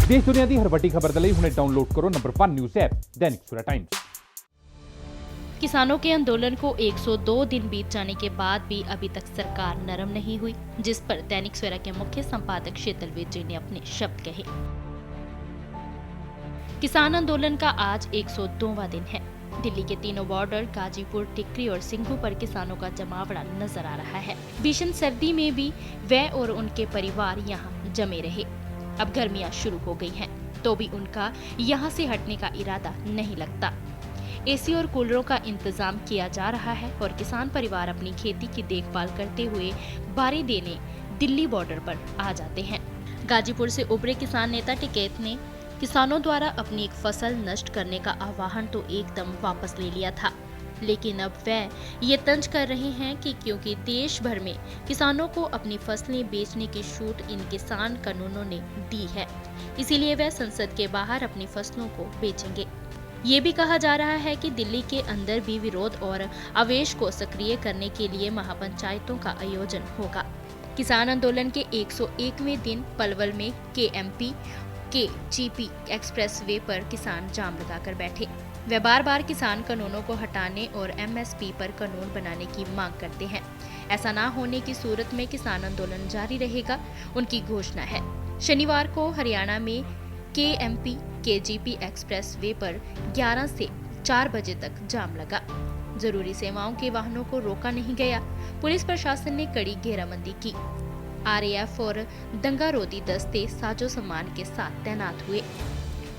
देश दुनिया की हर वड्डी खबर दे हुणे डाउनलोड करो number 1 news app Dainik Savera times. किसानों के आंदोलन को 102 दिन बीत जाने के बाद भी अभी तक सरकार नरम नहीं हुई, जिस पर दैनिक सवेरा के मुख्य संपादक शीतल विजय ने अपने शब्द कहे। किसान आंदोलन का आज 102वां दिन है। दिल्ली के तीनों बॉर्डर गाजीपुर, टिकरी और सिंघू पर किसानों का जमावड़ा नजर आ रहा है। भीषण सर्दी में भी वे और उनके परिवार यहाँ जमे रहे। अब गर्मियाँ शुरू हो गई हैं, तो भी उनका यहाँ से हटने का इरादा नहीं लगता। एसी और कूलरों का इंतजाम किया जा रहा है और किसान परिवार अपनी खेती की देखभाल करते हुए बारी देने दिल्ली बॉर्डर पर आ जाते हैं। गाजीपुर से उभरे किसान नेता टिकैत ने किसानों द्वारा अपनी एक फसल नष्ट करने का आह्वान तो एकदम वापस ले लिया था, लेकिन अब वह ये तंज कर रहे हैं कि क्योंकि देश भर में किसानों को अपनी फसलें बेचने की छूट इन किसान कानूनों ने दी है, इसीलिए वह संसद के बाहर अपनी फसलों को बेचेंगे। ये भी कहा जा रहा है कि दिल्ली के अंदर भी विरोध और आवेश को सक्रिय करने के लिए महापंचायतों का आयोजन होगा। किसान आंदोलन के 101वें दिन पलवल में केएमपी केजीपी एक्सप्रेस वे पर किसान जाम लगाकर बैठे। वे बार बार किसान कानूनों को हटाने और एमएसपी पर कानून बनाने की मांग करते हैं। ऐसा ना होने की सूरत में किसान आंदोलन जारी रहेगा, उनकी घोषणा है। शनिवार को हरियाणा में केएमपी केजीपी एक्सप्रेस वे पर 11 से 4 बजे तक जाम लगा। जरूरी सेवाओं के वाहनों को रोका नहीं गया। पुलिस प्रशासन ने कड़ी घेराबंदी की। आरएएफ और दंगारोधी दस्ते साजो सामान के साथ तैनात हुए।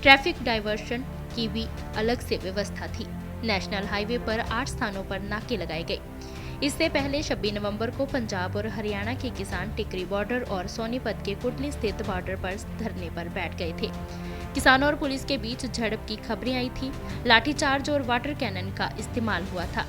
ट्रैफिक डायवर्शन की भी अलग से व्यवस्था थी। नेशनल हाईवे पर 8 स्थानों पर नाके लगाए गए। इससे पहले 26 नवंबर को पंजाब और हरियाणा के किसान टिकरी बॉर्डर और सोनीपत के कुटली स्थित बॉर्डर पर धरने पर बैठ गए थे। किसानों और पुलिस के बीच झड़प की खबरें आई थी। लाठीचार्ज और वाटर कैनन का इस्तेमाल हुआ था।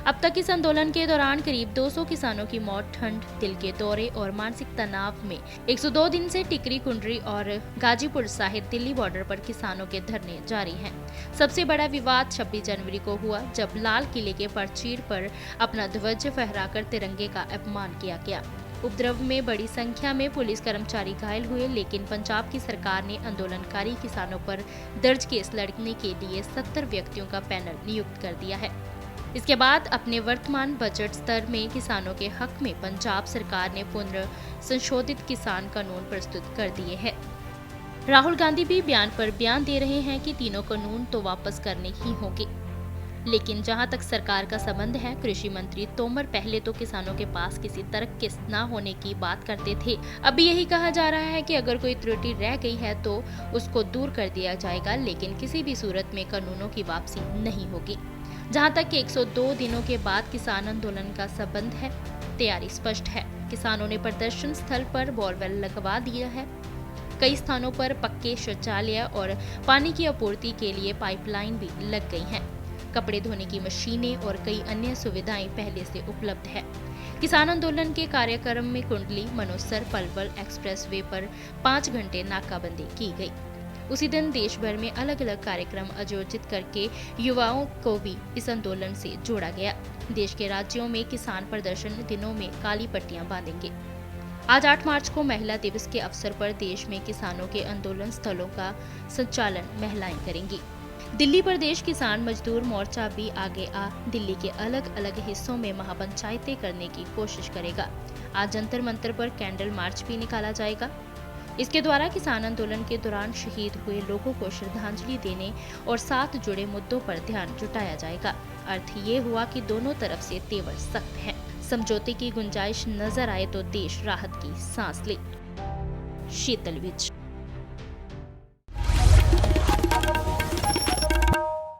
अब तक इस आंदोलन के दौरान करीब 200 किसानों की मौत ठंड, दिल के दौरे और मानसिक तनाव में 102 दिन से टिकरी, कुंडरी और गाजीपुर सहित दिल्ली बॉर्डर पर किसानों के धरने जारी हैं। सबसे बड़ा विवाद 26 जनवरी को हुआ, जब लाल किले के प्राचीर पर अपना ध्वज फहराकर तिरंगे का अपमान किया गया। उपद्रव में बड़ी संख्या में पुलिस कर्मचारी घायल हुए, लेकिन पंजाब की सरकार ने आंदोलनकारी किसानों पर दर्ज केस लड़ने के लिए 70 व्यक्तियों का पैनल नियुक्त कर दिया है। इसके बाद अपने वर्तमान बजट स्तर में किसानों के हक में पंजाब सरकार ने पुनर्संशोधित किसान कानून प्रस्तुत कर दिए हैं। राहुल गांधी भी बयान पर बयान दे रहे हैं कि तीनों कानून तो वापस करने ही होंगे, लेकिन जहां तक सरकार का संबंध है, कृषि मंत्री तोमर पहले तो किसानों के पास किसी तर्क के न होने की बात करते थे। अभी यही कहा जा रहा है कि अगर कोई त्रुटि रह गई है तो उसको दूर कर दिया जाएगा, लेकिन किसी भी सूरत में कानूनों की वापसी नहीं होगी। जहां तक कि 102 दिनों के बाद किसान आंदोलन का संबंध है, तैयारी स्पष्ट है। किसानों ने प्रदर्शन स्थल पर बोरवेल लगवा दिया है। कई स्थानों पर पक्के शौचालय और पानी की आपूर्ति के लिए पाइपलाइन भी लग गई हैं। कपड़े धोने की मशीनें और कई अन्य सुविधाएं पहले से उपलब्ध है। किसान आंदोलन के कार्यक्रम में कुंडली, मनोसर, पलवल एक्सप्रेस वे पर 5 घंटे नाकाबंदी की गई। उसी दिन देश भर में अलग अलग कार्यक्रम आयोजित करके युवाओं को भी इस आंदोलन से जोड़ा गया। देश के राज्यों में किसान प्रदर्शन दिनों में काली पट्टियां बांधेंगे। आज 8 मार्च को महिला दिवस के अवसर पर देश में किसानों के आंदोलन स्थलों का संचालन महिलाएं करेंगी। दिल्ली प्रदेश किसान मजदूर मोर्चा भी आगे आ दिल्ली के अलग अलग हिस्सों में महापंचायतें करने की कोशिश करेगा। आज जंतर मंतर पर कैंडल मार्च भी निकाला जाएगा। इसके द्वारा किसान आंदोलन के दौरान शहीद हुए लोगों को श्रद्धांजलि देने और साथ जुड़े मुद्दों पर ध्यान जुटाया जाएगा। अर्थ ये हुआ कि दोनों तरफ से तेवर सख्त है। समझौते की गुंजाइश नजर आए तो देश राहत की सांस ले। शीतल विज।